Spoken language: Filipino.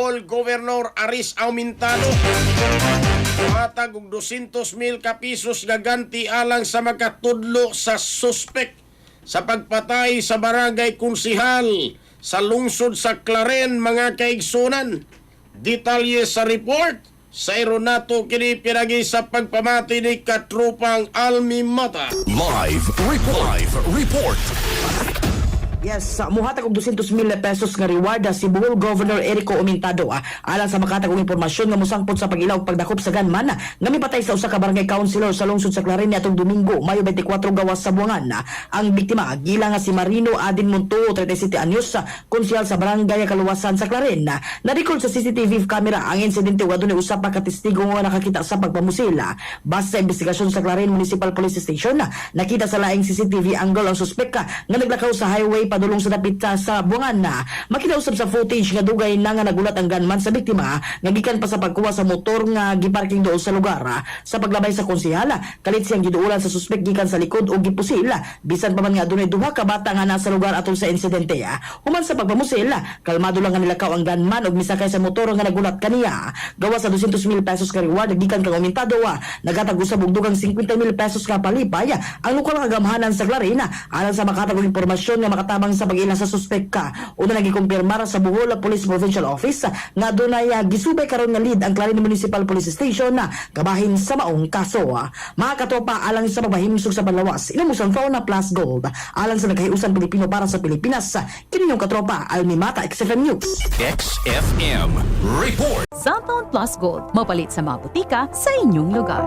Bohol Governor Aris Aumentado. Matag og 200,000 ka pisos gaganti alang sa makatudlo sa suspek sa pagpatay sa barangay konsihal sa lungsod sa Claren, mga kaigsunan. Detalye sa report sa Ironato kini pinagi sa pagpamati ni Katrupang Almi Mata. Live report. Yes, muhatag og 200,000 pesos nga reward si Bohol Governor Erico Aumentado alang sa makatag og impormasyon nga mosangpot sa pag-ilaw ug pagdakop sa gunman nga mipatay sa usa ka barangay councilor sa lungsod sa Clarin atong Domingo, Mayo 24 gawas sa buwangan. Ang biktima gila nga si Marino Adin Montuo, 37 anyos, konsyal sa barangay Kaluwasan sa Clarin. Na-record sa CCTV camera ang insidente ug adunay usa pa ka testigo nga nakakita sa pagpamusil. Base sa investigasyon sa Clarin Municipal Police Station, nakita sa laing CCTV angle ang suspek nga naglakaw sa highway padulong sa dapit sa buwangan na. Makita usab sa footage nga dugay na nga nagulat ang gunman sa biktima nga gikan pa sa pagkuha sa motor nga giparking doon sa lugar. Sa paglabay sa konsehala, kalit siyang giduulan sa suspek gikan sa likod o gipusil. Bisan pa man nga adunay duha ka bata nga nasa lugar atol sa insidente. Human sa pagpamusil, kalmado lang nga nilakaw ang gunman og misakay sa motor nga nagulat kaniya. Gawas sa 200,000 pesos ka reward gikan kang Aumentado, nagatag usab og dugang 50,000 pesos ka palipay ang lokal nga gamhanan sa Clarin alang sa makatag og impormasyon nga makatabang sa pag-ila sa suspek ka. Una nagikumpirmar sa Bohol Police Provincial Office nga dunay gisubay karon nga lead ang Clarin Municipal Police Station na kabahin sa maong kaso. Mga katopa, alang sa pagpahimsog sa panlawas, inamusan Fauna Plus Gold alang sa nagkahiusan Pilipino para sa Pilipinas. Kini yung katropa Almi Mata, XFM News. XFM report. Cellphone Plus Gold, mapalit sa mga butika sa inyong lugar.